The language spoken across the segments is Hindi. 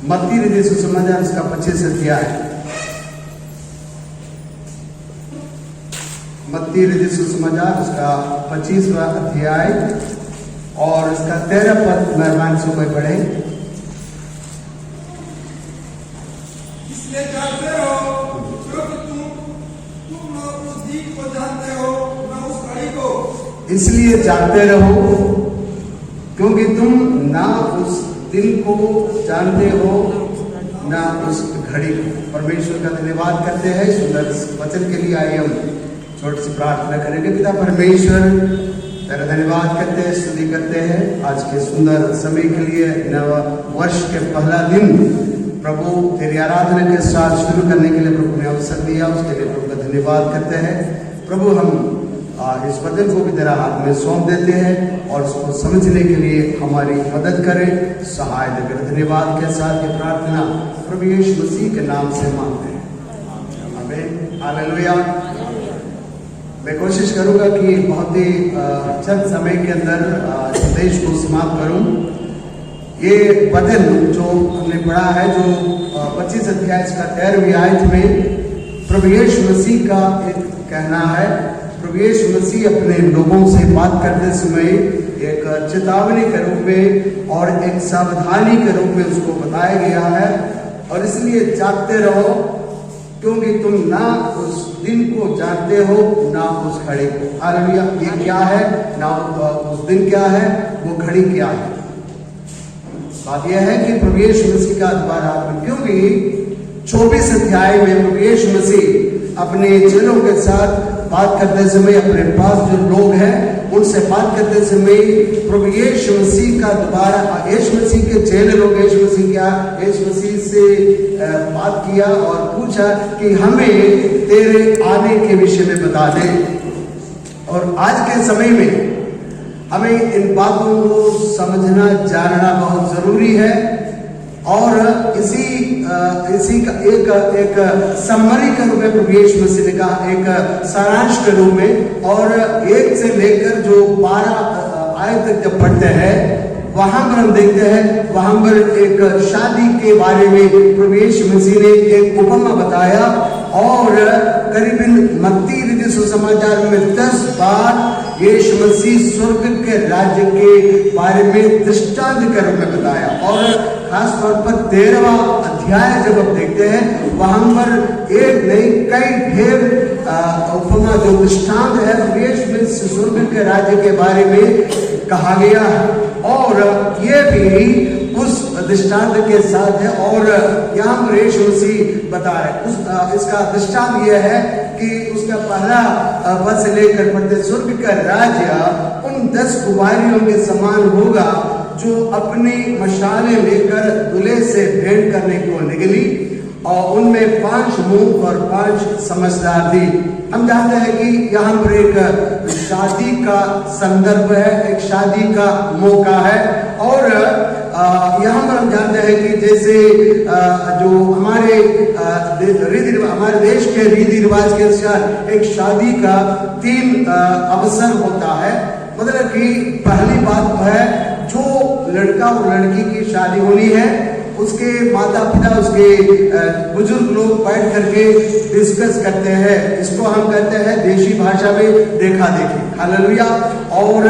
मत्ती हृदय सुसमाचार उसका 25 अध्याय, मत्ती हृदय सुसमाचार उसका 25वां अध्याय और उसका 13 पद मेहरबान से कोई पढ़े। इसलिए जानते हो क्योंकि तुम उस दिन को जानते हो न उस घड़ी को। इसलिए जानते रहो क्योंकि तुम ना उस दिन को जानते हो ना उस घड़ी को। परमेश्वर का धन्यवाद करते हैं सुंदर वचन के लिए। आइए हम छोटी सी प्रार्थना करेंगे। पिता परमेश्वर तेरा धन्यवाद करते हैं, स्तुति करते हैं आज के सुंदर समय के लिए, नव वर्ष के पहला दिन प्रभु तेरी आराधना के साथ शुरू करने के लिए प्रभु ने अवसर दिया, उसके लिए प्रभु का धन्यवाद करते हैं। प्रभु हम इस वचन को भी तेरा हाथ में सौंप देते हैं और उसको समझने के लिए हमारी मदद करें, सहायता करें। धन्यवाद के साथ ये प्रार्थना प्रभु यीशु मसीह के नाम से मांगते हैं, आमीन, हालेलुया। मैं कोशिश करूंगा कि बहुत ही चंद समय के अंदर संदेश को समाप्त करूं। ये वचन जो हमने पढ़ा है, जो 25 अध्याय का 13वीं आयत में प्रभु यीशु मसीह का एक कहना है। प्रभु यीशु मसीह अपने लोगों से बात करते समय एक चेतावनी के रूप में और एक सावधानी के रूप में उसको बताया गया है। और इसलिए जागते रहो क्योंकि तुम ना उस दिन को जानते हो ना उस घड़ी को। हालेलुया। ये क्या है, ना उस दिन क्या है, वो घड़ी क्या है। बात यह है कि प्रभु यीशु मसीह का दोबारा आगमन, क्योंकि 24 अध्याय में प्रभु यीशु मसीह अपने चेलों के साथ बात करते समय, अपने पास जो लोग हैं उनसे बात करते समय प्रभु यीशु मसीह का दोबारा, यीशु मसीह के चेले लोग यीशु मसीह से बात किया और पूछा कि हमें तेरे आने के विषय में बता दे। और आज के समय में हमें इन बातों को समझना जानना बहुत जरूरी है। और इसी का एक समरी के रूप में प्रभु यीशु मसीह ने कहा, एक सारांश के रूप में। और 1 से लेकर जो 12 आयत तक जब पढ़ते हैं वहां पर हम देखते हैं, वहां पर एक शादी के बारे में प्रभु यीशु मसीह ने एक उपमा बताया। और करीबन मत्ती हृदय सुसमाचार में 10 बार यीशु मसीह स्वर्ग के राज्य के बारे में दृष्टांत के रूप में बताया। और खास तौर पर 13वां अध्याय जब आप देखते हैं वहां पर एक नहीं कई ढेर उपमा जो दृष्टांत है यीशु मसीह स्वर्ग के राज्य के बारे में कहा गया है। और ये भी उस दृष्टांत के साथ है। और यहाँ पर यीशु मसीह बता रहे इसका दृष्टांत यह है कि उसका पहला पद से लेकर पढ़ते, स्वर्ग का राज्य उन 10 कुंवारियों के समान होगा जो अपनी मशालें लेकर दूल्हे से भेंट करने को निकली और उनमें 5 मूर्ख और 5 समझदार थी। हम जानते हैं कि यहाँ पर एक शादी का संदर्भ है, एक शादी का मौका है। और यहाँ पर हम जानते हैं कि जैसे जो हमारे देश के रीति रिवाज के अनुसार एक शादी का 3 अवसर होता है। मतलब कि पहली बात है जो लड़का और लड़की की शादी होनी है, उसके माता पिता, उसके बुजुर्ग लोग बैठ करके डिस्कस करते हैं। इसको हम कहते हैं देशी भाषा में देखा देखी। हालेलुया। और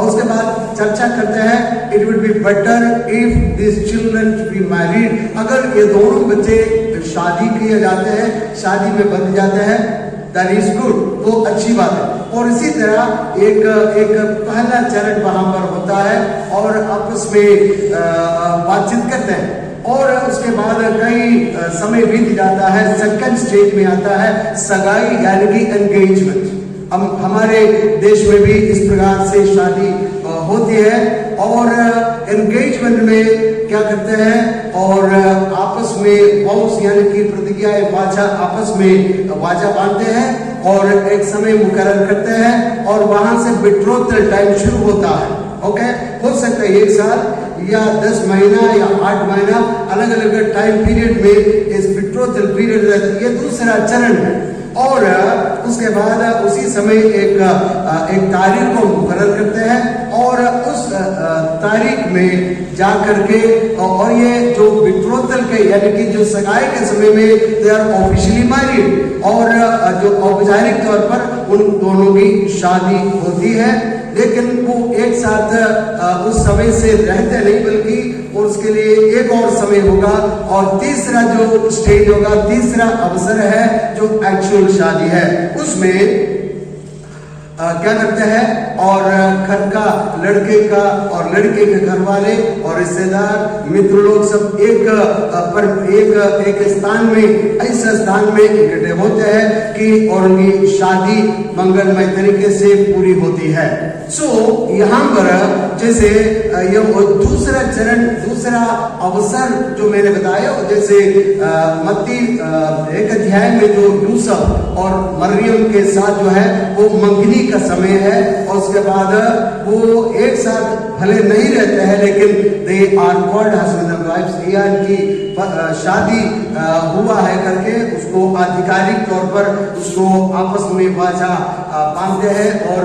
उसके बाद चर्चा करते हैं, it would be better if this children to be married. अगर ये दोनों बच्चे शादी किए जाते हैं, शादी में बंध जाते हैं, दैट इज गुड, तो अच्छी बात है। और इसी तरह एक पहला चरण वहां पर होता है और आपस में बातचीत करते हैं। और उसके बाद कई समय बीत जाता है, सेकंड स्टेज में आता है सगाई यानी कि एंगेजमेंट। हम हमारे देश में भी इस प्रकार से शादी होती है। और एंगेजमेंट में क्या करते हैं, और आपस में वाउस यानी कि प्रतिज्ञाएं, वाचा, आपस में वाचा बांधते हैं और एक समय मुकर्रर करते हैं और वहां से बिट्रोथल टाइम शुरू होता है। ओके, हो सकता है 1 साल या 10 महीना या 8 महीना, अलग अलग टाइम पीरियड में इस बिट्रोथल पीरियड रहता है। ये दूसरा चरण है। और उसके बाद उसी समय एक तारीख को मुकर्रर करते हैं और उस तारीख में जा करके और ये जो बिट्रोथल के यानी कि जो सगाई के समय में दे आर ऑफिशियली मैरिड और जो औपचारिक तौर पर उन दोनों की शादी होती है, लेकिन वो एक साथ उस समय से रहते नहीं, बल्कि उसके लिए एक और समय होगा और तीसरा जो स्टेज होगा, तीसरा अवसर है जो एक्चुअल शादी है। उसमें क्या करते हैं और घर का, लड़के का और लड़के के घर वाले और रिश्तेदार मित्र लोग सब एक स्थान में, ऐसे स्थान में इकट्ठे होते हैं कि और उनकी शादी मंगलमय तरीके से पूरी होती है। यहाँ पर जैसे ये दूसरा चरण, दूसरा अवसर जो मैंने बताया, जैसे मत्ती 1 अध्याय में जो यूसुफ और मरियम के साथ जो है वो मंगनी का समय है और उसके बाद वो एक साथ भले नहीं रहते हैं लेकिन they are called husband and wife, इनकी शादी हुआ है करके उसको आधिकारिक तौर पर उसको आपस में वाचा बांधते हैं और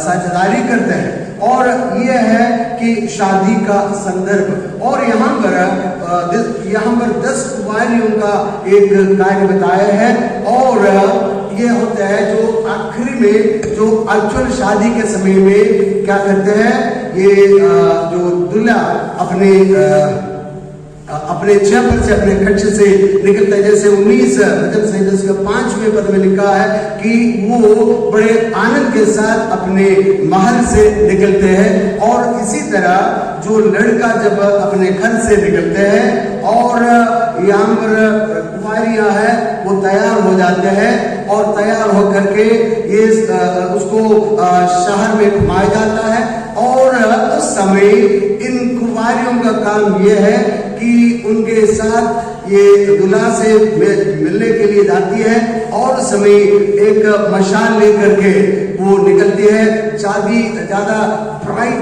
साझेदारी करते हैं और ये है कि शादी का संदर्भ। और यहाँ पर 10 कुंवारियों का एक कार्य बताया है और ये होता है जो आखिरी में जो एक्चुअल शादी के समय में क्या करते हैं, ये जो दूल्हा अपने चैपल से, अपने खर्च से निकलता है। जैसे 19 मतलब संहिता के 5वें पद में लिखा है कि वो बड़े आनंद के साथ अपने महल से निकलते हैं और इसी तरह जो लड़का जब अपने घर से निकलते हैं और यहाँ पर कुमारियां है वो तैयार हो जाते हैं और तैयार होकर के ये उसको शहर में घुमाया जाता है और उस समय इन कुमारियों का काम ये है कि उनके साथ ये दूल्हा से मिलने के लिए जाती है और उस समय एक मशाल लेकर के वो निकलती है। ज्यादा ब्राइट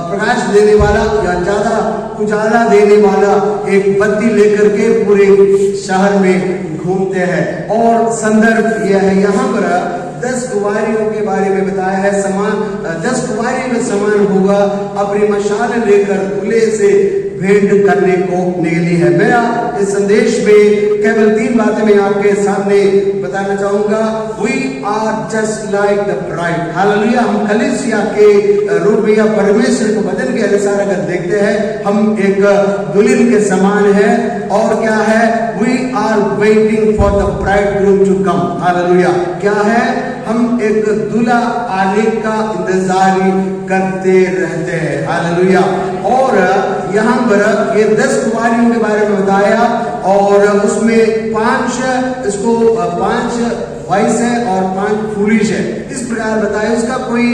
प्रकाश देने वाला या ज्यादा उजाला देने वाला एक बत्ती लेकर के पूरे शहर में घूमते हैं और संदर्भ यह है। यहाँ पर 10 कुंवारियों के बारे में बताया है। 10 कुंवारी में समान होगा, अपनी मशाल लेकर दूल्हे से भेंट करने को निकली है। मेरा इस संदेश में केवल 3 बातें मैं आपके सामने बताना चाहूंगा। We are just like the bride. Hallelujah. हम कलीसिया के रूप में या परमेश्वर को वचन के अनुसार अगर देखते हैं, हम एक दुल्हन के समान है और क्या है, We are waiting for the bridegroom to come. Hallelujah. क्या है, हम एक दूल्हा आने का इंतजार करते रहते हैं। हालेलुया। और यहाँ पर ये 10 कुंवारियों के बारे में बताया और उसमें 5 वाइस है और 5 फूलिश है, इस प्रकार बताया। उसका कोई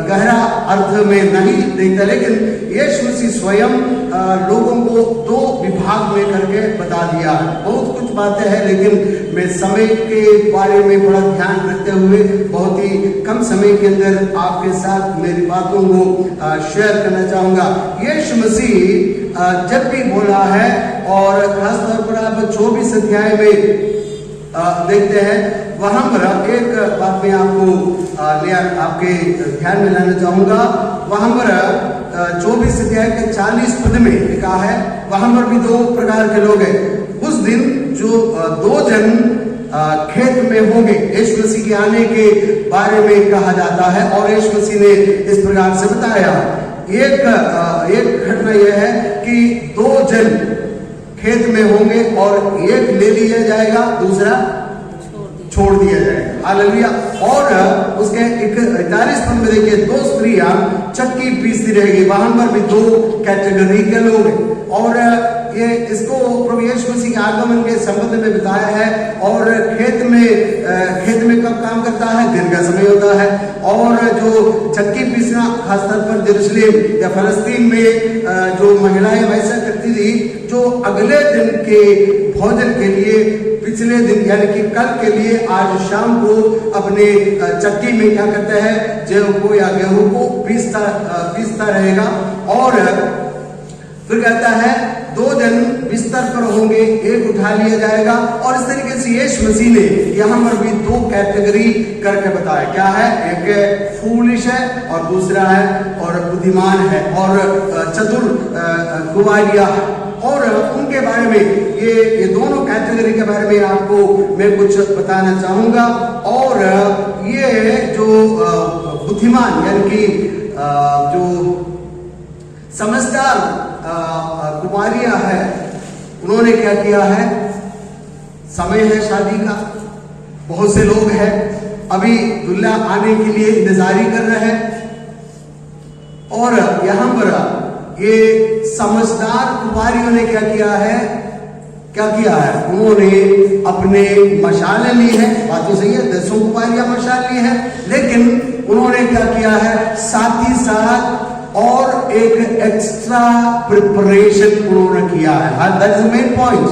गहरा अर्थ में नहीं देखता, लेकिन यीशु मसीह स्वयं लोगों को 2 विभाग में करके बता दिया है। बहुत कुछ बातें हैं लेकिन मैं समय के बारे में बड़ा ध्यान रखते हुए बहुत ही कम समय के अंदर आपके साथ मेरी बातों को शेयर करना चाहूंगा। यीशु मसीह जब भी बोला है और खासतौर पर आप 24 अध्याय में देखते हैं, वहां पर एक बात मैं आपके ध्यान में लाना चाहूंगा। वहां पर 24 अध्याय के 40 पद में लिखा है, वहां पर भी 2 प्रकार के लोग हैं। उस दिन जो 2 जन खेत में होंगे, यीशु मसीह के आने के बारे में कहा जाता है और यीशु मसीह ने इस प्रकार से बताया। एक घटना यह है कि 2 जन खेत में होंगे और एक ले लिया जाएगा, दूसरा छोड़ दिया जाएगा। हालेलुया। और उसके 41 पद में देखिए, 2 स्त्रियां चक्की पीसती रहेगी। वहां पर भी 2 कैटेगरी के लोग हैं और ये इसको प्रभु यीशु मसीह के आगमन के संबंध में बताया है। और खेत में कब काम करता है, दिन का समय होता है। और जो चक्की पीसना खासतौर पर यरूशलेम या फलस्तीन में जो महिलाएं वैसा करती थी, जो अगले दिन के भोजन के लिए पिछले दिन यानी कि कल के लिए आज शाम को अपने चक्की में क्या करते हैं, जौ को या गेहूं को पीसता रहेगा। और फिर कहता है 2 जन बिस्तर पर होंगे, एक उठा लिया जाएगा। और इस तरीके से यीशु मसीह ने यहाँ पर भी 2 कैटेगरी करके बताया। क्या है? एक फूलिश है और दूसरा है और बुद्धिमान है और चतुर कुमारियां है। और उनके बारे में ये दोनों कैटेगरी के बारे में आपको मैं कुछ बताना चाहूंगा। और ये जो बुद्धिमान यानी कि जो समझदार कुमारियां है, उन्होंने क्या किया है? समय है शादी का, बहुत से लोग हैं अभी दूल्हा आने के लिए इंतजारी कर रहे हैं। और यहां पर ये समझदार कुमारियों ने क्या किया है? उन्होंने अपने मशालें ली है। बात तो सही है, 10 कुमारियां मशाल ली है, लेकिन उन्होंने क्या किया है? साथ ही साथ और एक एक्स्ट्रा प्रिपरेशन उन्होंने किया है। That is the main point.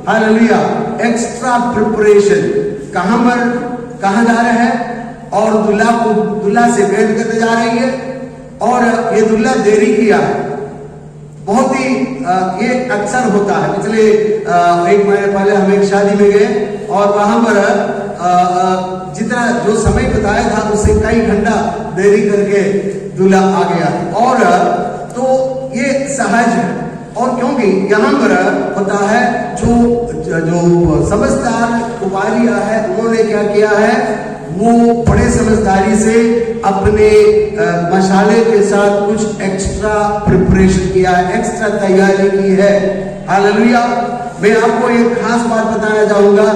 Hallelujah. Extra preparation. कहां जा रहे हैं? और दूल्हा से भेंट करने जा रही है और ये दूल्हा देरी किया है। बहुत ही ये अक्सर होता है। पिछले 1 महीने पहले हम एक शादी में गए और वहां पर जितना जो समय बताया था उससे कई घंटा देरी करके दूल्हा आ गया। और तो ये सहज है। और क्योंकि यहाँ पर होता है जो समझदार कुमारियां है, उन्होंने क्या किया है? वो बड़े समझदारी से अपने मसाले के साथ कुछ एक्स्ट्रा प्रिपरेशन किया है, एक्स्ट्रा तैयारी की है। हालेलुया। मैं आपको एक खास बात बताना चाहूंगा।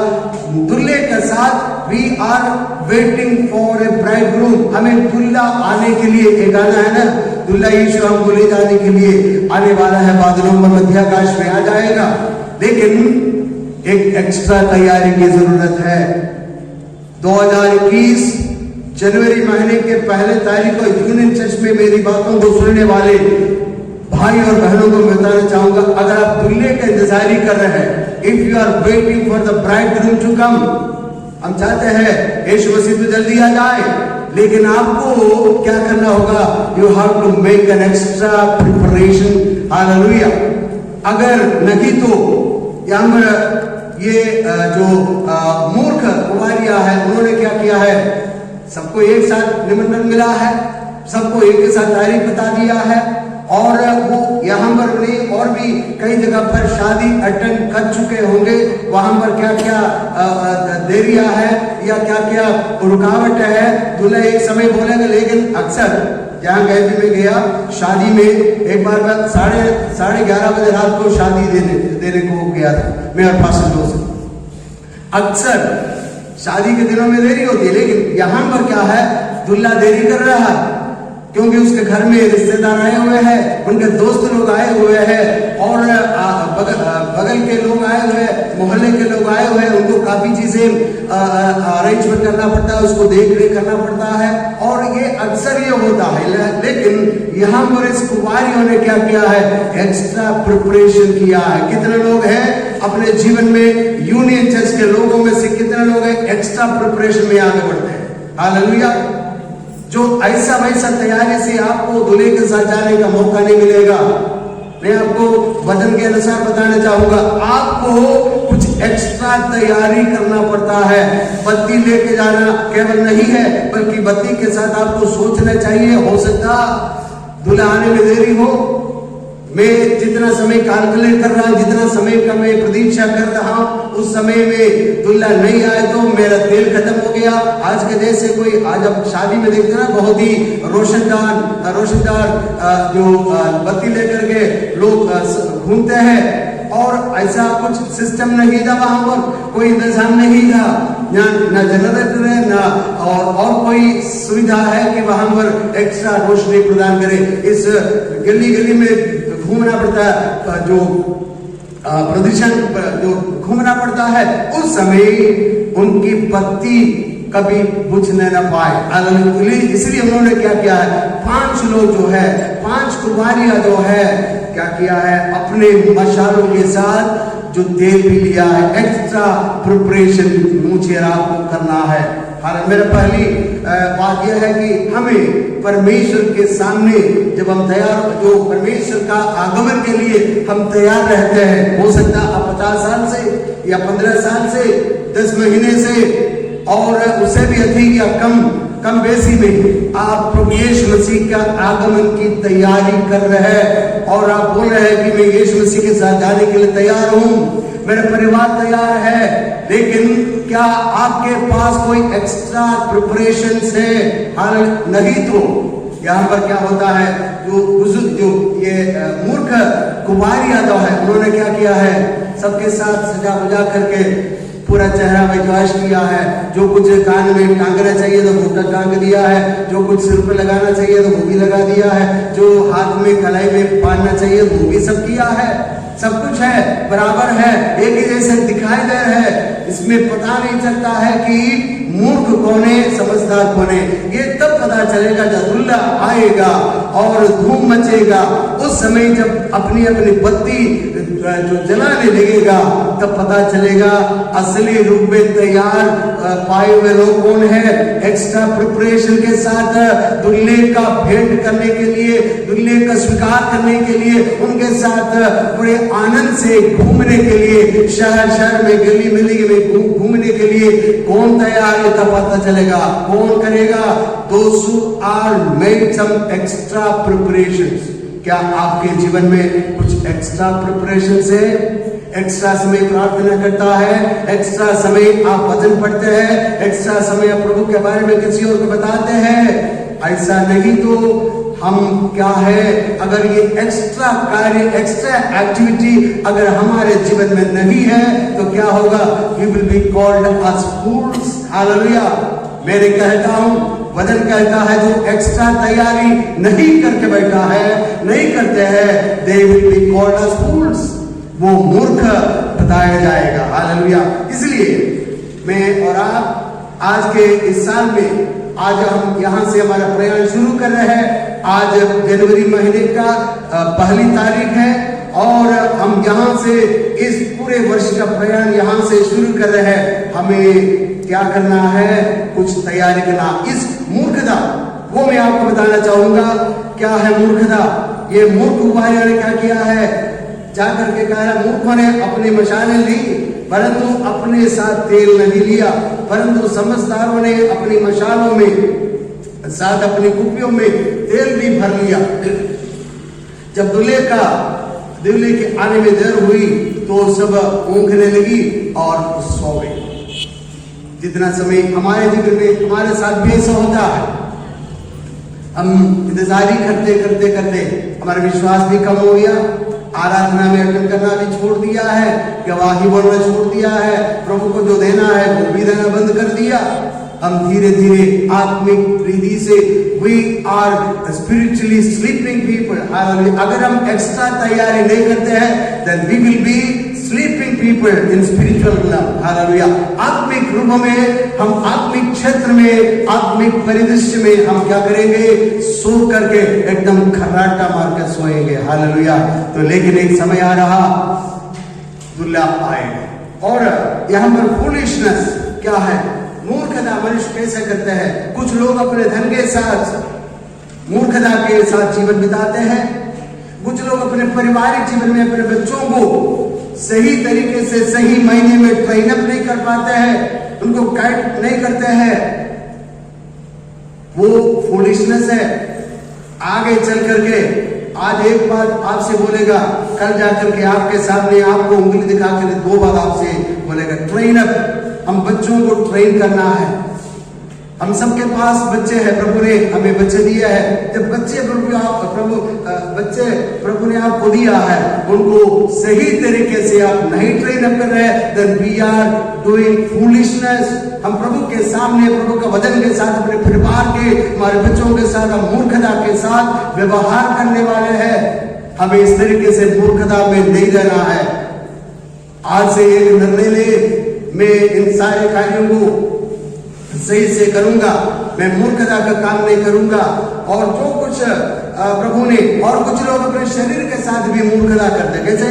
दूल्हे के साथ we are waiting for a bridegroom. हमें दूल्हा आने के लिए, एक गाना है ना, दूल्हा यीशु हमको ले जाने के लिए आने वाला है, बादलों में मध्याकाश में आ जाएगा। लेकिन एक एक्स्ट्रा तैयारी की जरूरत है। 2021 जनवरी महीने के पहले तारीख को यूनियन चर्च में मेरी बातों को सुनने वाले भाई और बहनों को बताना चाहूंगा, अगर आप दूल्हे का इंतजारी कर रहे हैं, if you are waiting for the bridegroom to come, हम चाहते हैं यीशु मसीह तो जल्दी आ जाए, लेकिन आपको क्या करना होगा? You have to make an extra preparation. Hallelujah. अगर नहीं तो यहाँ पर ये जो मूर्ख कुमारियां है, उन्होंने क्या किया है? सबको एक साथ निमंत्रण मिला है, सबको एक के साथ तारीख बता दिया है और वो यहाँ पर नहीं और भी कई जगह पर शादी अटेंड कर चुके होंगे। वहां पर क्या क्या देरियां है या क्या क्या रुकावट है, दूल्हा एक समय बोलेंगे। लेकिन अक्सर जहाँ गए भी मैं गया शादी में, एक बार मैं 11:30 बजे रात को शादी देने को गया था, मैं और पास्टर दोस्त। अक्सर शादी के दिनों में देरी होती है, लेकिन यहाँ पर क्या है? दूल्हा देरी कर रहा है क्योंकि उसके घर में रिश्तेदार आए हुए हैं, उनके दोस्त लोग आए हुए हैं और बगल के लोग आए हुए हैं, मोहल्ले के लोग आए हुए हैं। उनको काफी चीजें अरेंजमेंट करना पड़ता है, उसको देख रेख करना पड़ता है और ये अक्सर ये होता है। लेकिन यहाँ पर इस कुमारियों ने क्या किया है? एक्स्ट्रा प्रिपरेशन किया है। कितने लोग हैं अपने जीवन में, यूनियन चर्च के लोगों में से कितने लोग हैं एक्स्ट्रा प्रिपरेशन में आगे बढ़ते हैं? हालेलुया। जो ऐसा वैसा तैयारी से आपको दूल्हे के साथ जाने का मौका नहीं मिलेगा। मैं आपको वचन के अनुसार बताना चाहूंगा, आपको कुछ एक्स्ट्रा तैयारी करना पड़ता है। बत्ती लेके जाना केवल नहीं है, बल्कि बत्ती के साथ आपको सोचना चाहिए, हो सकता दूल्हा आने में देरी हो। मैं जितना समय कैलकुलेट कर रहा हूं, जितना समय का मैं प्रतीक्षा कर रहा हूं, उस समय में दूल्हा नहीं आए तो मेरा तेल खत्म हो गया। आज के जैसे कोई आज अब शादी में देखते ना, बहुत ही रोशनदार जो बत्ती लेकर के लोग घूमते हैं और ऐसा कुछ सिस्टम नहीं था वहां पर, कोई इंतजाम नहीं था, ना जनरेटर है ना और कोई सुविधा है कि वहां पर एक्स्ट्रा रोशनी प्रदान करे। इस गली गली में घूमना पड़ता है, जो प्रदूषण जो घूमना पड़ता है, उस समय उनकी बत्ती कभी बुझने न पाए। इसलिए उन्होंने क्या किया है? 5 लोग जो है, 5 कुमारियां जो है, क्या किया है? अपने मशालों के साथ जो तेल भी लिया है, एक्स्ट्रा प्रिपरेशन मुझे आपको करना है। मेरा पहली बात यह है कि हमें परमेश्वर के सामने जब हम तैयार, जो परमेश्वर का आगमन के लिए हम तैयार रहते हैं, हो सकता है 50 साल से या 15 साल से, 10 महीने से और उससे भी अधिक या कम बेसी में आप प्रभु यीशु मसीह का आगमन की तैयारी कर रहे हैं और आप बोल रहे हैं कि मैं यीशु मसीह के साथ जाने के लिए तैयार हूं, मेरा परिवार तैयार है। लेकिन क्या आपके पास कोई एक्स्ट्रा प्रिपरेशंस है? हालांकि नहीं तो यहाँ पर क्या होता है, जो ये मूर्ख कुमार यादव है, उन्होंने क्या किया है, सबके साथ सजा बुजा करके पूरा चेहरा में वॉश किया है, जो कुछ कान में टांगना चाहिए तो वो टांग दिया है, जो कुछ सिर पे लगाना चाहिए तो वो भी लगा दिया है, जो हाथ में कलाई में बांधना चाहिए वो भी सब किया है, सब कुछ है, बराबर है, एक ही जैसे दिखाई दे रहा है। इसमें पता नहीं चलता है कि मूर्ख कौन है, समझदार कौन है। ये तब पता चलेगा जब दुल्हा आएगा और धूम मचेगा। उस समय जब अपनी अपनी बत्ती जो जलाने लगेगा तब पता चलेगा असली रूप में तैयार पाए हुए लोग कौन है। एक्स्ट्रा प्रिपरेशन के साथ दुल्हे का भेंट करने के लिए, दुल्हे का स्वीकार करने के लिए, उनके साथ बड़े आनंद से घूमने के लिए, शहर शहर में गली मिली में घूमने के लिए कौन तैयार है तब पता चलेगा। कौन करेगा? Those who are made some extra preparations। क्या आपके जीवन में कुछ एक्स्ट्रा प्रिपरेशन है? एक्स्ट्रा समय प्रार्थना करता है, एक्स्ट्रा समय आप वचन पढ़ते हैं, एक्स्ट्रा समय आप प्रभु के बारे में किसी और को बताते हैं। ऐसा नहीं तो हम क्या है, अगर ये एक्स्ट्रा कार्य, एक्स्ट्रा एक्टिविटी अगर हमारे जीवन में नहीं है तो क्या होगा? We will be called as fools। Hallelujah. मैं कहता हूं, वचन कहता है जो एक्स्ट्रा तैयारी नहीं करके बैठा है, नहीं करते हैं, they will be called as fools। वो मूर्ख बताया जाएगा। हालेलुया। इसलिए मैं और आप आज के इस साल में, आज हम यहाँ से हमारा प्रयाण शुरू कर रहे हैं। आज जनवरी महीने का 1 तारीख है और हम यहाँ से इस पूरे वर्ष का प्रयाण यहाँ से शुरू कर रहे हैं। हमें क्या करना है? कुछ तैयारी करना। इस मूर्खता, वो मैं आपको बताना चाहूंगा क्या है मूर्खता। ये मूर्ख कुमारियों ने क्या किया है? जाकर के कहा, मूर्खों ने अपनी मशालें ली परंतु अपने साथ तेल नहीं लिया, परंतु समझदारों ने अपनी मशालों में साथ अपनी कुप्पियों में तेल भी भर लिया। जब दूल्हे के आने में देर हुई तो सब ऊँघने लगी और सो गई। जितना समय हमारे जीवन में हमारे साथ भी ऐसा होता है, हम इंतजारी करते करते करते हमारा विश्वास भी कम हो गया, आराधना में अटेंड करना भी छोड़ दिया है, गवाही बोलना छोड़ दिया है, प्रभु को जो देना है वो भी देना बंद कर दिया। हम धीरे धीरे आत्मिक रीति से we are spiritually sleeping people। अगर हम एक्स्ट्रा तैयारी नहीं करते हैं then we will be sleeping people in spiritual realm। Hallelujah. आत्मिक रूप में हम आत्मिक क्षेत्र में, आत्मिक परिदृश्य में हम क्या करेंगे? सो करके एकदम खर्राटा मार कर सोएंगे। हालेलुया। तो लेकिन एक समय आ रहा, दुल्हा आएगा। और यहाँ पर फूलिशनेस क्या है? मूर्खता मनुष्य कैसे करते हैं? कुछ लोग अपने धन के साथ मूर्खता के साथ जीवन बिताते हैं। कुछ लोग अपने पारिवारिक जीवन में अपने बच्चों को सही तरीके से सही महीने में ट्रेन अप नहीं कर पाते हैं, उनको गाइड नहीं करते हैं। वो फूलिशनेस है। आगे चल करके आज एक बात आपसे बोलेगा, कल जाकर के आपके सामने आपको उंगली दिखा कर 2 बात आपसे बोलेगा। Train up. हम बच्चों को ट्रेन करना है। हम सबके पास बच्चे हैं, प्रभु ने हमें बच्चे दिए हैं। जब बच्चे प्रभु ने आपको दिया है, उनको सही तरीके से आप नहीं ट्रेन अप कर रहे हैं, then we are doing foolishness। हम प्रभु के सामने, प्रभु का वचन के साथ, अपने परिवार के, हमारे बच्चों के साथ हम मूर्खता के साथ व्यवहार करने वाले हैं। हमें इस तरीके से मूर्खता में नहीं रहना है। आज से एक निर्णय ले, मैं इन सारे कार्यों को सही से करूंगा, मैं मूर्खता का काम नहीं करूंगा। और जो कुछ प्रभु ने, और कुछ लोग अपने शरीर के साथ भी मूर्खता करते। कैसे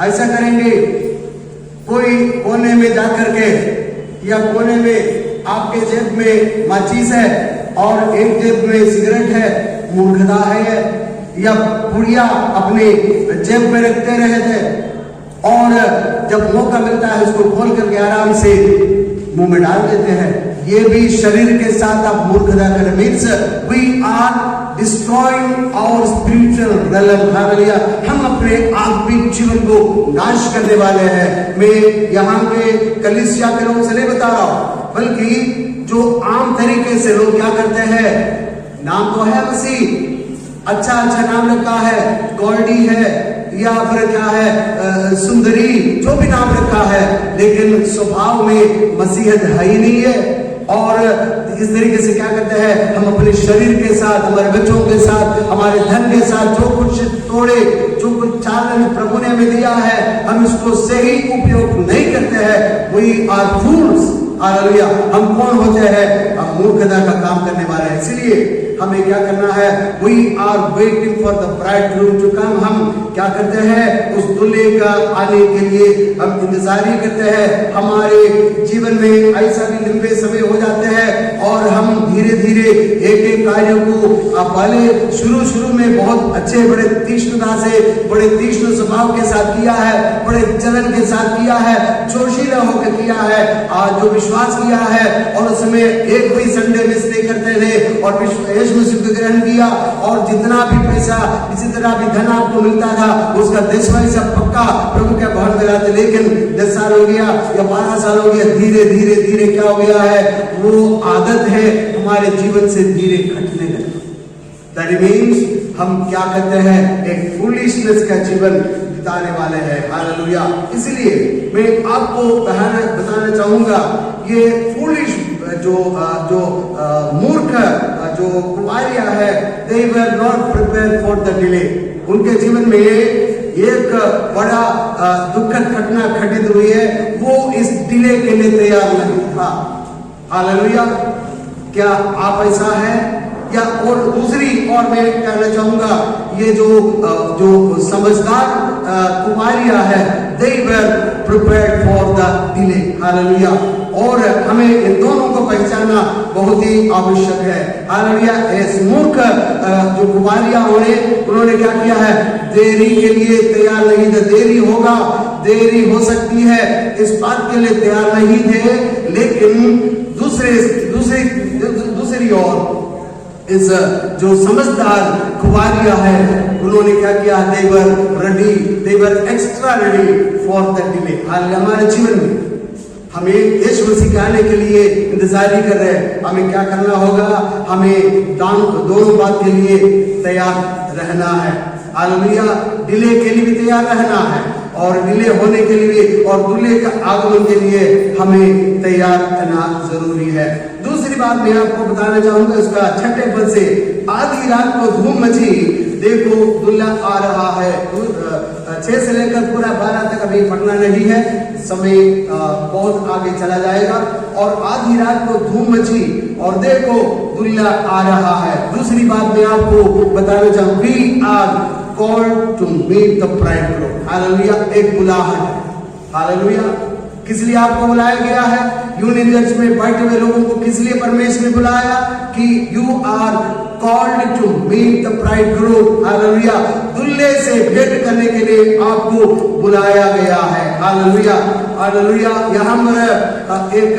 ऐसा करेंगे? कोई कोने में जाकर के या कोने में आपके जेब में माचिस है और एक जेब में सिगरेट है, मूर्खता है। या पुड़िया अपने जेब में रखते रहे थे और जब मौका मिलता है उसको खोल करके आराम से मुंह में डाल देते हैं। ये भी शरीर के साथ आप मूर्खता करें। Means we are destroying our spiritual realm. Hallelujah. हम अपने आत्मिक जीवन को नाश करने वाले हैं। मैं यहाँ के कलीसिया के लोगों से नहीं बता रहा हूं, बल्कि जो आम तरीके से लोग क्या करते हैं, नाम तो है मसीह, अच्छा नाम रखा है, गॉल्डी है या फिर क्या है, सुंदरी, जो भी नाम रखा है, लेकिन स्वभाव में मसीहत है ही नहीं है। और इस तरीके से क्या करते हैं, हम अपने शरीर के साथ, हमारे बच्चों के साथ, हमारे धन के साथ जो कुछ तोड़े, जो कुछ चालन प्रभु ने हमें दिया है, हम इसको सही उपयोग नहीं करते हैं। We are fools. हालेलुया। हम कौन होते हैं? हम मूर्खता का काम करने वाले हैं। इसलिए हमें क्या करना है? We are waiting for the bridegroom to come। हम क्या करते हैं? उस दूल्हे का आने के लिए हम इंतजारी करते हैं। हमारे जीवन में ऐसा भी लंबे समय हो जाते हैं और हम धीरे धीरे एक एक कार्य को पहले शुरू में बहुत अच्छे, बड़े तीक्ष्णता से, बड़े तीक्ष्ण स्वभाव के साथ किया है, बड़े चलन के साथ किया है, जोशीला होकर किया है, जो विश्वास किया है और उसमें एक भी संडे मिस नहीं करते थे और यीशु मसीह को ग्रहण किया और जितना भी पैसा, इसी तरह भी धन आपको मिलता था, उसका 10वां सब पक्का प्रभु के भवन में लाते। लेकिन 10 साल हो गया या 12 साल हो गया, धीरे धीरे क्या हो गया है? वो आदत है हमारे जीवन से धीरे घटने लगी। दैट मीन्स हम क्या करते हैं? एक फूलिशनेस का जीवन बिताने वाले हैं। हालेलुया। इसलिए मैं आपको बताना चाहूंगा, ये फूलिश जो मूर्ख जो कुमारियां है, they were not prepared for the delay। उनके जीवन में एक बड़ा दुखद घटना घटित हुई है, वो इस डिले के लिए तैयार नहीं था। हालेलुया। क्या आप ऐसा है? या और दूसरी और मैं कहना चाहूंगा, ये जो समझदार कुमारियां है, they were prepared for the delay। Hallelujah. और हमें इन दोनों को पहचानना बहुत ही आवश्यक है। हालेलुया। इस मूर्ख जो कुमारियां उन्होंने क्या किया है? देरी के लिए तैयार नहीं थे। देरी होगा, देरी हो सकती है, इस बात के लिए तैयार नहीं थे। लेकिन दूसरी ओर इस जो समझदार कुमारियां है, उन्होंने क्या किया? they were extra ready for the delay। हमारे जीवन में हमें यीशु मसीह के आने के लिए इंतजारी कर रहे हैं। हमें क्या करना होगा? हमें दोनों बात के लिए तैयार रहना है। हालेलुया। डिले के लिए भी तैयार रहना है और डिले होने के लिए और दूल्हे का आगमन के लिए हमें तैयार रहना जरूरी है। दूसरी बात मैं आपको बताना चाहूंगा, उसका 6 पद से, आधी रात को धूम मची, देखो दूल्हा आ रहा है। 6 से लेकर पूरा 12 तक अभी पढ़ना नहीं है, समय बहुत आगे चला जाएगा। और आधी रात को धूम मची और देखो दूल्हा आ रहा है। दूसरी बात मैं आपको बताना चाहूँ, we are called to meet the bridegroom. Hallelujah. एक बुलाहट है। हालेलुया। किस लिए आपको बुलाया गया है? यूनियन चर्च में बैठे हुए लोगों को किस लिए परमेश्वर ने बुलाया? कि you are called to meet the bridegroom. Hallelujah. दूल्हे से भेंट करने के लिए आपको बुलाया गया है। हालेलुया। हालेलुया। यहाँ पर एक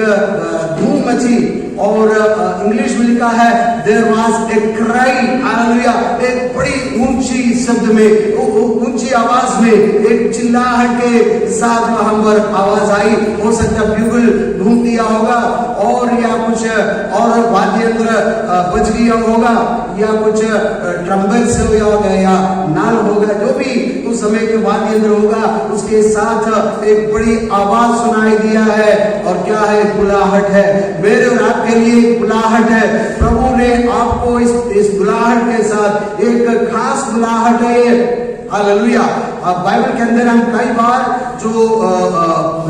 धूम मची और इंग्लिश में लिखा है there was a cry. Hallelujah. एक बड़ी ऊंची शब्द में, ऊंची आवाज में, एक चिल्लाहट के साथ वहां पर आवाज आई। हो सकता ब्यूगल घूम दिया होगा और या कुछ और वाद्य यंत्र बज गया होगा या कुछ ट्रम्पेट से होगा या नाल होगा, जो भी उस समय के वाद्य यंत्र होगा, उसके साथ एक बड़ी आवाज सुनाई दिया है। और क्या है? बुलाहट है। मेरे और आपके लिए बुलाहट है। प्रभु ने आपको इस बुलाहट के साथ एक खास बुलाहट है। हालेलुया। बाइबल के अंदर हम कई बार जो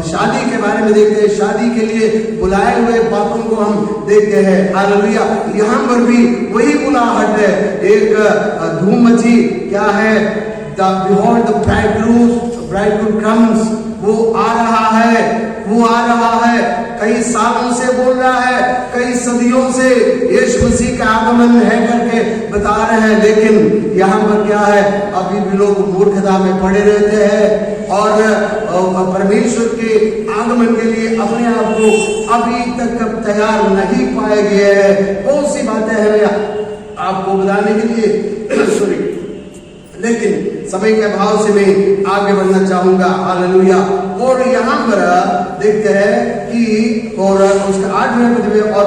शादी के बारे में देखते हैं, शादी के लिए बुलाए हुए बातों को हम देखते हैं। हालेलुया। यहाँ पर भी वही बुलाहट है। एक धूम मची, क्या है? Behold the bridegroom comes। वो आ रहा है। वो आ रहा है, कई सालों से बोल रहा है, कई सदियों से यीशु मसीह का आगमन है करके बता रहे हैं, लेकिन यहाँ पर क्या है, अभी भी लोग मूर्खता में पड़े रहते हैं और परमेश्वर के आगमन के लिए अपने आप को अभी तक तैयार नहीं पाए गए हैं। बहुत सी बातें हैं आपको बताने के लिए सॉरी, लेकिन समय के अभाव से मैं आगे बढ़ना चाहूंगा। हालेलुया। और यहाँ पर देखते हैं कि और उसका 8वें पद में और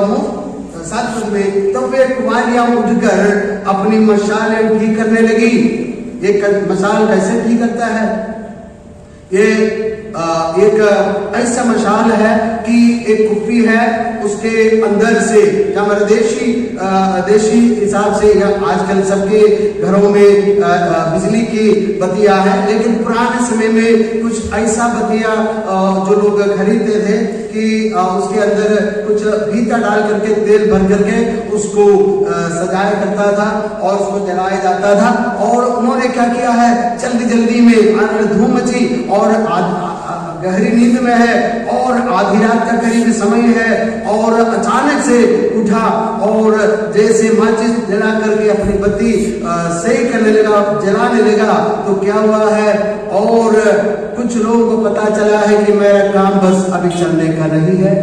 7 पद में, तब वे कुमारियां उठकर अपनी मशालें ठीक करने लगी। एक मशाल कैसे ठीक करता है? ये एक ऐसा मशाल है कि एक कुप्पी है, उसके अंदर से हमारे देशी हिसाब से आजकल सबके घरों में बिजली की बत्तियां हैं, लेकिन पुराने समय में कुछ ऐसा बत्तियां जो लोग खरीदते थे कि उसके अंदर कुछ फीता डाल करके तेल भर करके उसको सजाया करता था और उसको जलाया जाता था। और उन्होंने क्या किया है, जल्दी जल्दी में धूम मची और गहरी नींद में है और आधी रात का करीब समय है और अचानक से उठा और जैसे माचिस जला करके अपनी बत्ती सही करने लगा, जलाने लगा, तो क्या हुआ है, और कुछ लोगों को पता चला है कि मेरा काम बस अभी चलने का नहीं है,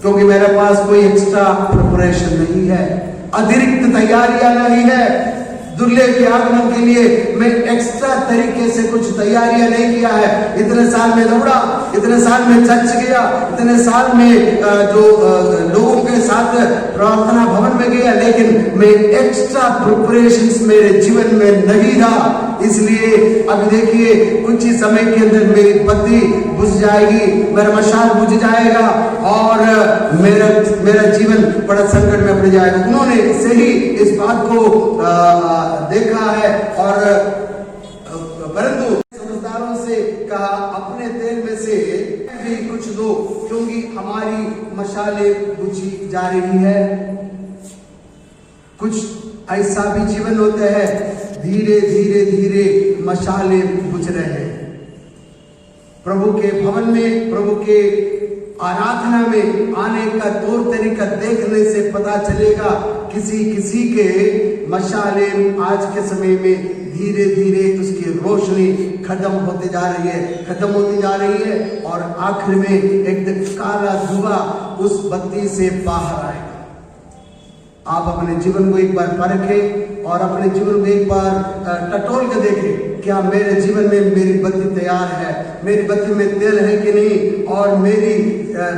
क्योंकि मेरे पास कोई एक्स्ट्रा प्रिपरेशन नहीं है, अतिरिक्त तैयारियां नहीं है। दुर्लभ के आगमन के लिए मैं एक्स्ट्रा तरीके से कुछ तैयारियां नहीं किया है। इतने साल में दौड़ा, इतने साल में चर्च गया, इतने साल में जो लोगों के साथ प्रार्थना भवन में गया, लेकिन मैं एक्स्ट्रा प्रिपरेशंस मेरे जीवन में नहीं था। इसलिए अभी देखिए कुछ ही समय के अंदर मेरी बत्ती बुझ जाएगी, मेरा मशाल बुझ जाएगा और मेरा जीवन बड़ा संकट में पड़ जाएगा। उन्होंने सही इस बात को देखा है और परंतु समझदारों से कहा, अपने तेल में से भी कुछ दो, क्योंकि हमारी मशाले बुझी जा रही है। कुछ ऐसा भी जीवन होते हैं, धीरे धीरे धीरे मशाले बुझ रहे हैं। प्रभु के भवन में, प्रभु के आराधना में आने का तौर तरीका देखने से पता चलेगा किसी किसी के मशाले आज के समय में धीरे धीरे उसकी रोशनी खत्म होती जा रही है और आखिर में एकदम काला धुआं उस बत्ती से बाहर आएगा। आप अपने जीवन को एक बार परखें और अपने जीवन को एक बार टटोल के देखें, क्या मेरे जीवन में मेरी बत्ती तैयार है, मेरी बत्ती में तेल है कि नहीं, और मेरी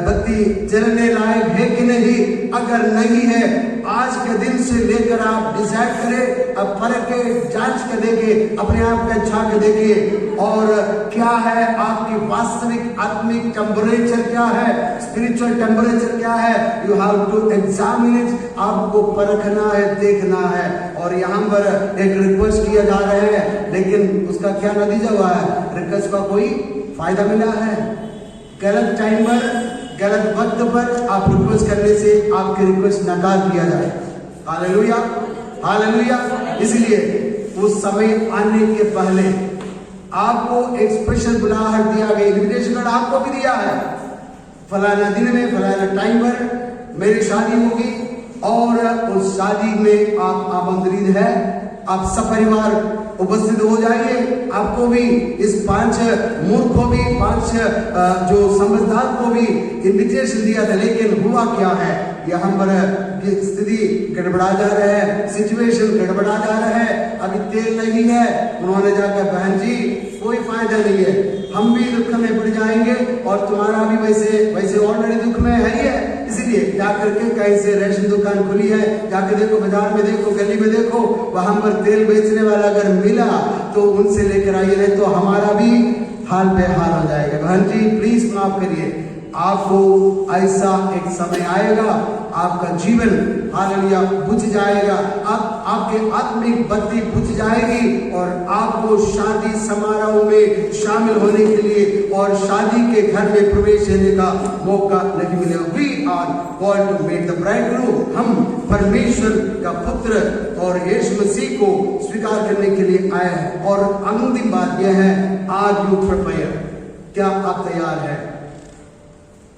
बत्ती जलने लायक है कि नहीं। अगर नहीं है, आज के दिन से लेकर आप डिसाइड करें, अब परख के जांच के देखें, अपने आप का झांक के देखिए और क्या है आपकी वास्तविक आत्मिक टेम्परेचर क्या है, स्पिरिचुअल टेम्परेचर क्या है। You have to examine it, आपको परखना है, देखना है। और यहाँ पर एक रिक्वेस्ट किया जा रहा है, लेकिन उसका क्या नतीजा हुआ है, रिक्वेस्ट का कोई फायदा मिला है? गलत टाइम पर, गलत वक्त पर आप रिक्वेस्ट करने से आपकी रिक्वेस्ट नकार दिया जाए। Hallelujah, hallelujah. इसलिए उस समय आने के पहले आपको एक स्पेशल बुलाहट दिया गया, इन्विटेशन कार्ड आपको भी दिया है, फलाना दिन में फलाना टाइम पर मेरी शादी होगी और उस शादी में आप आमंत्रित है, आप सपरिवार उपस्थित हो जाइए। आपको भी इस 5 मूर्खों भी 5 जो समझदार को भी इन्विटेशन दिया था, लेकिन हुआ क्या है, यहाँ पर स्थिति गड़बड़ा जा रहा है, सिचुएशन गड़बड़ा जा रहा है। अभी तेल नहीं है, उन्होंने जाकर, बहन जी कोई फायदा नहीं है, हम भी दुख में पड़ जाएंगे और तुम्हारा भी वैसे ऑलरेडी दुख में है ही है। इसलिए जाकर के कहीं से रेशन दुकान खुली है, जाकर देखो, बाजार में देखो, गली में देखो, वहां पर तेल बेचने वाला अगर मिला तो उनसे लेकर आइए, नहीं तो हमारा भी हाल बेहाल हो जाएगा। बहन जी प्लीज माफ करिए, आपको ऐसा एक समय आएगा, आपका जीवन हालेलुया बुझ जाएगा, आपके आत्मिक बत्ती बुझ जाएगी और आपको शादी समारोह में शामिल होने के लिए और शादी के घर में प्रवेश करने का मौका नहीं मिलेगा। We are called to meet the bridegroom, हम परमेश्वर का पुत्र और यीशु मसीह को स्वीकार करने के लिए आए हैं। और अंतिम बात यह है, आर यू प्रिपेयर्ड, क्या आप तैयार हैं?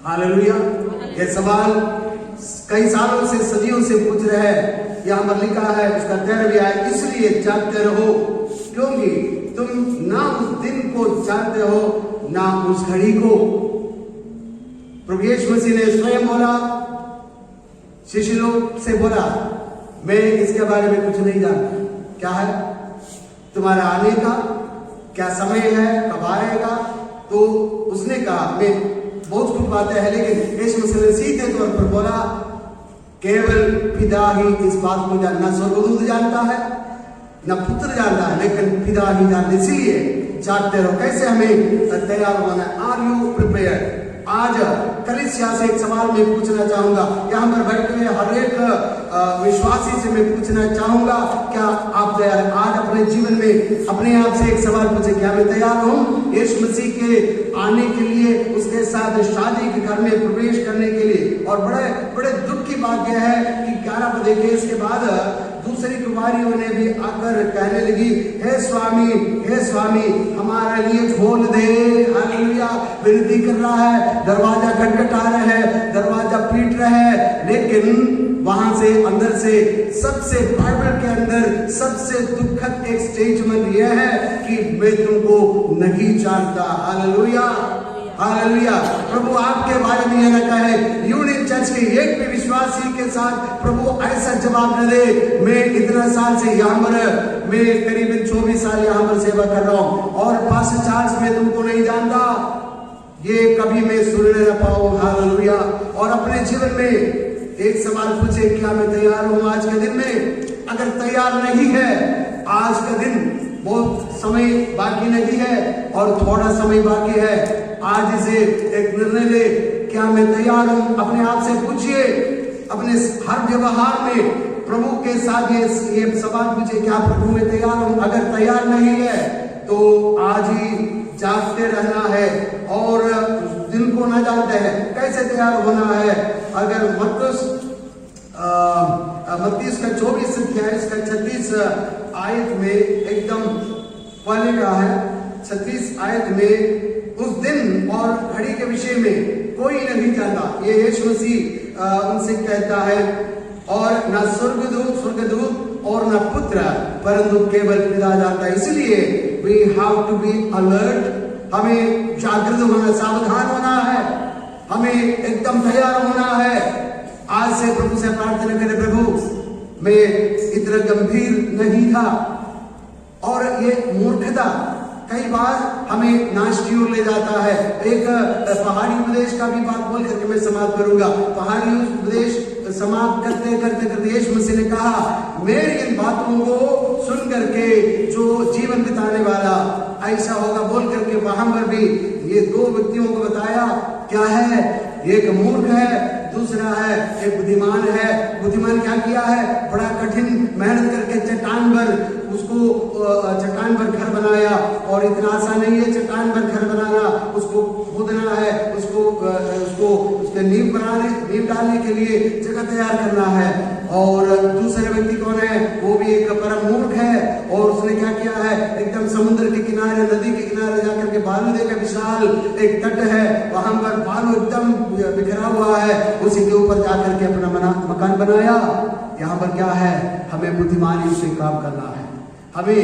हालेलुया। ये सवाल कई सालों से, सदियों से पूछ रहे हैं। यहाँ पर लिखा है, उसका 13वां आयत, इसलिए जागते रहो क्योंकि तुम ना उस दिन को जानते हो ना उस घड़ी को। प्रभु यीशु मसीह ने स्वयं बोला, शिष्य लोग से बोला, मैं इसके बारे में कुछ नहीं जानता। क्या है तुम्हारा आने का क्या समय है, कब आएगा? तो उसने कहा, मैं बहुत कुछ बातें हैं, लेकिन यीशु मसीह ने सीधे तौर पर बोला, केवल पिता ही इस बात को जानना, स्वर्गदूत जानता है न पुत्र जानता है, लेकिन पिता ही जानता। इसीलिए जागते रहो। कैसे हमें तैयार होना है? Are you prepared? आज कलीसिया से एक सवाल मैं पूछना चाहूंगा, यहाँ पर बैठे हुए हर एक विश्वासी से मैं पूछना चाहूंगा, क्या आप तैयार हैं? आज अपने जीवन में अपने आप से एक सवाल पूछे, क्या मैं तैयार हूँ यीशु मसीह के आने के लिए, उसके साथ शादी के घर में प्रवेश करने के लिए? और बड़े बड़े दुख की बात यह है कि 11 पद देखिए, इसके बाद दूसरी कुमारियों ने भी आकर कहने लगी, हे स्वामी हमारे लिए खोल दे। हालेलुया। विनती कर रहा है, दरवाजा खटखटा रहे हैं, दरवाजा पीट रहे हैं, लेकिन वहां से अंदर से सबसे बाइबल के अंदर सबसे दुखद एक स्टेटमेंट यह है कि मैं तुमको नहीं जानता। Hallelujah, hallelujah. प्रभु आपके बारे में यह कहता है, यूनियन चर्च के एक भी विश्वासी के साथ प्रभु ऐसा जवाब न दे, मैं इतना साल से यहाँ पर, मैं करीबन 24 साल यहाँ पर सेवा कर रहा हूँ और पास्टर चार्ल्स मैं तुमको नहीं जानता, ये कभी मैं सुनने न पाऊं। हालेलुया। और अपने जीवन में एक सवाल पूछे, क्या मैं तैयार हूं आज के दिन में? अगर तैयार नहीं है, आज का दिन बहुत समय बाकी नहीं है और थोड़ा समय बाकी है, आज से एक निर्णय ले, क्या मैं तैयार हूं? अपने आप से पूछिए, अपने हर व्यवहार में प्रभु के साथ ये सवाल पूछिए, क्या प्रभु मैं तैयार हूं? अगर तैयार नहीं है तो आज ही जागते रहना है और दिन को ना जानते हैं। कैसे तैयार होना है? अगर मत्ती का 24 अध्याय का 36 आयत में एकदम पहले का है, 36 आयत में, उस दिन और घड़ी के विषय में कोई नहीं जानता। ये यीशु मसीह उनसे कहता है, और न स्वर्गदूत और न पुत्र, परंतु केवल पिता जानता है। इसलिए we have to be alert, हमें जागृत होना, सावधान होना है, हमें एकदम तैयार होना है। आज से प्रभु से प्रार्थना करें, प्रभु मैं इतना गंभीर नहीं था। और ये मूर्खता कई बार हमें नाश की ओर ले जाता है। एक पहाड़ी उपदेश का भी बात बोल करके मैं समाप्त करूंगा। पहाड़ी उपदेश समाप्त करते करते यीशु मसीह ने कहा, मेरी इन बातों को सुन करके जो जीवन बिताने वाला ऐसा होगा, बोल करके वहां पर भी ये 2 व्यक्तियों को बताया। क्या है? एक मूर्ख है, दूसरा है एक बुद्धिमान है। बुद्धिमान क्या किया है? बड़ा कठिन मेहनत करके चट्टान पर घर बनाया, और इतना आसान नहीं है चट्टान पर घर बनाना, उसको खोदना है, उसको उसके नींव डालने के लिए जगह तैयार करना है। और दूसरे व्यक्ति कौन है? वो भी एक परम मूर्ख है, और उसने क्या किया है? एकदम समुद्र के किनारे, नदी के किनारे जाकर के बालू देकर विशाल एक तट है, वहां पर बालू एकदम बिखरा हुआ है, उसी के ऊपर जाकर के अपना मकान बनाया। यहाँ पर क्या है? हमें बुद्धिमानी से काम करना है, हमें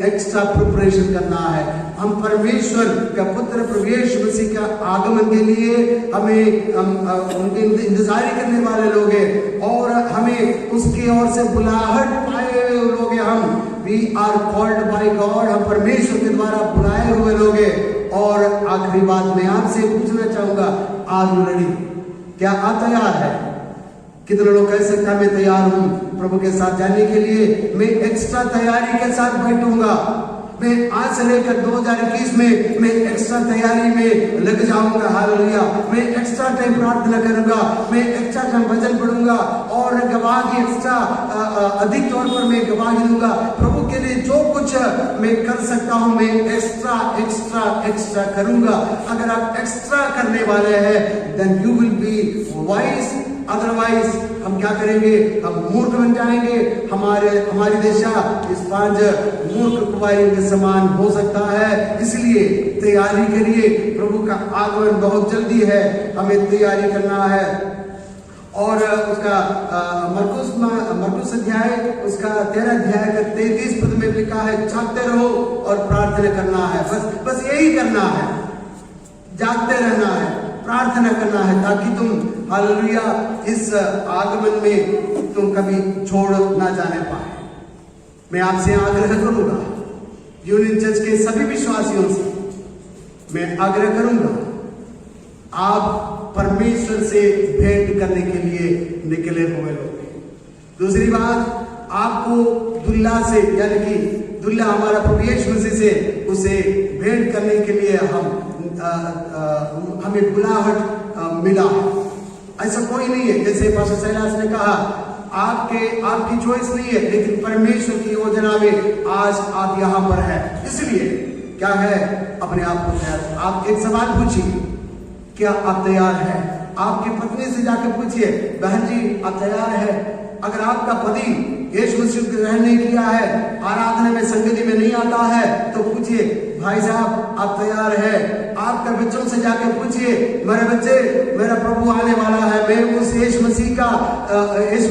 एक्स्ट्रा प्रिपरेशन करना है। हम परमेश्वर का पुत्र प्रभु यीशु मसीह का आगमन के लिए हमें उनके इंतजारी करने वाले लोग हैं, और हमें उसकी ओर से बुलाहट पाए हुए लोग हैं। हम we are called by God, हम परमेश्वर के द्वारा बुलाए हुए लोग हैं। और आखिरी बात मैं आपसे पूछना चाहूंगा, आर यू रेडी? क्या आप तैयार है? कितने लोग कह सकते हैं मैं तैयार हूं प्रभु के साथ जाने के लिए? मैं एक्स्ट्रा तैयारी के साथ बैठूंगा। मैं आज से लेकर 2021 में मैं एक्स्ट्रा तैयारी में लग जाऊंगा। हालेलुया। मैं एक्स्ट्रा टाइम प्रार्थना करूंगा, मैं एक्स्ट्रा टाइम भजन पढ़ूंगा, और गवाही एक्स्ट्रा अधिक तौर पर मैं गवाही दूंगा। प्रभु के लिए जो कुछ मैं कर सकता हूं, मैं एक्स्ट्रा करूंगा। अगर आप एक्स्ट्रा करने वाले हैं, then you will be wise otherwise हम क्या करेंगे, हम मूर्ख बन जाएंगे। हमारी दिशा इस 5 मूर्ख कुमारियों के समान हो सकता है। इसलिए तैयारी करिए, प्रभु का आगमन बहुत जल्दी है, हमें तैयारी करना है। और उसका मरकुस अध्याय उसका 13 अध्याय का 33 पद में लिखा है, जागते रहो और प्रार्थना करना है। बस यही करना है, जागते रहना है, प्रार्थना करना है, ताकि तुम हालेलुया इस आगमन में तुम कभी छोड़ ना जाने पाए। मैं आपसे आग्रह करूंगा, यूनियन चर्च के सभी विश्वासियों से मैं आग्रह करूंगा, आप परमेश्वर से भेंट करने के लिए निकले हुए लोग। दूसरी बात, आपको दुल्हा से, यानी कि दुल्हा हमारा प्रभु यीशु मसीह से, उसे भेंट करने के लिए हमें बुलाहट मिला। ऐसा कोई नहीं है, जैसे पास्टर सैलास ने कहा, आपकी चॉइस नहीं है, लेकिन परमेश्वर की योजना में आज आप यहां पर हैं। इसलिए क्या है, अपने आप को तैयार। आप एक सवाल पूछिए, क्या आप तैयार हैं? आपकी पत्नी से जाकर पूछिए, बहन जी आप तैयार हैं? अगर आपका पति यीशु मसीह को ग्रहण नहीं किया है, आराधना में संगति में नहीं आता है, तो पूछिए, भाई साहब आप तैयार हैं? आपके बच्चों से जाकर पूछिए, मेरे बच्चे, मेरा प्रभु आने वाला है, मैं उस यीशु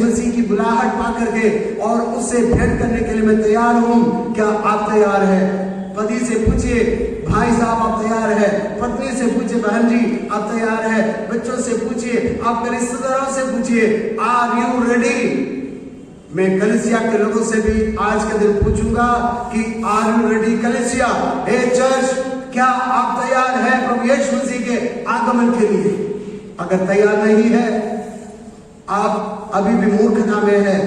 मसीह की बुलाहट पा करके और उससे भेंट करने के लिए मैं तैयार हूं, क्या आप तैयार हैं? पति से पूछिए, भाई साहब आप तैयार है? पत्नी से पूछिए, बहन जी आप तैयार है? बच्चों से पूछिए, आपके रिश्तेदारों से पूछिए, आर यू रेडी? मैं कलीसिया के लोगों से भी आज के दिन पूछूंगा कि आर यू रेडी कलीसिया? हे चर्च, क्या आप तैयार है प्रभु यीशु मसीह के आगमन के लिए? अगर तैयार नहीं है, आप अभी भी मूर्खता में है,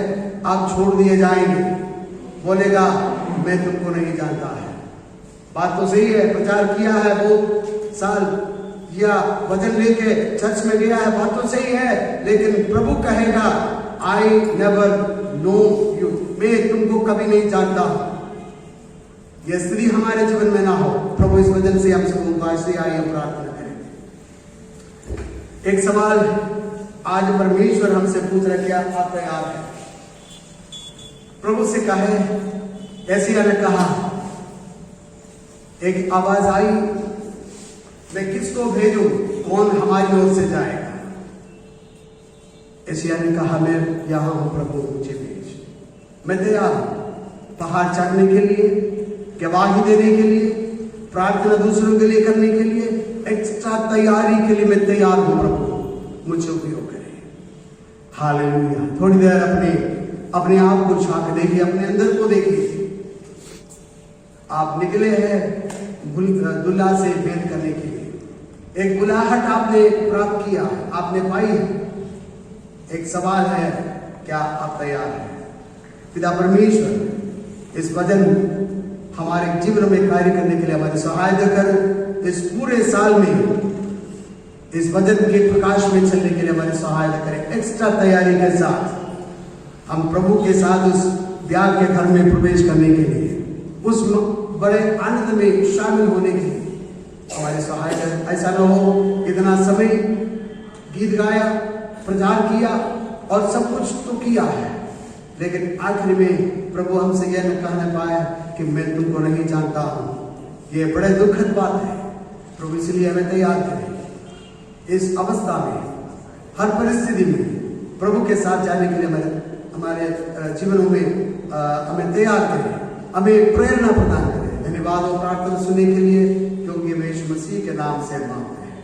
आप छोड़ दिए जाएंगे। बोलेगा मैं तुमको नहीं जानता है। बात तो सही है, प्रचार किया है, वो साल या वचन लेके चर्च में गया है, बात तो सही है, लेकिन प्रभु कहेगा आई नेवर नो यू, मैं तुमको कभी नहीं जानता। यह स्थिति हमारे जीवन में ना हो, प्रभु इस वचन से हम सबको आइए प्रार्थना करें। एक सवाल आज परमेश्वर हमसे पूछ रहा, क्या आप तैयार हैं? प्रभु से कहे, एशिया ने कहा, एक आवाज आई, मैं किसको भेजूं, कौन हमारी ओर से जाएगा? एशिया ने कहा, मैं यहां हूं प्रभु, मुझे भेज। मैं तैयार हूं पहाड़ चढ़ने के लिए, गवाही देने के लिए, प्रार्थना दूसरों के लिए करने के लिए, एक्स्ट्रा तैयारी के लिए मैं तैयार हूं प्रभु, मुझे उपयोग करें। हालेलुया। थोड़ी देर अपने आप को झांक देखिए, अपने अंदर को देखिए। आप निकले हैं दुल्हा से भेंट करने के लिए, एक बुलाहट आपने प्राप्त किया है, आपने पाई है। एक सवाल है, क्या आप तैयार हैं? पिता परमेश्वर, इस वचन हमारे जीवन में कार्य करने के लिए हमारी सहायता कर। इस पूरे साल में इस वचन के प्रकाश में चलने के लिए हमारी सहायता करें। एक्स्ट्रा तैयारी के साथ हम प्रभु के साथ उस ब्याह के घर में प्रवेश करने के लिए, उस बड़े आनंद में शामिल होने के लिए हमारी सहायता। ऐसा न हो इतना समय गीत गाया, प्रचार किया और सब कुछ तो किया है, लेकिन आखिर में प्रभु हमसे यह न कहने पाए कि मैं तुमको नहीं जानता हूं। ये बड़े दुखद बात है प्रभु, इसलिए हमें तैयार करें। इस अवस्था में, हर परिस्थिति में प्रभु के साथ जाने के लिए हमारे जीवनों में हमें तैयार करें, हमें प्रेरणा प्रदान करें। धन्यवाद और प्रार्थना सुनने के लिए, क्योंकि मैं यीशु मसीह के नाम से मांगते हैं।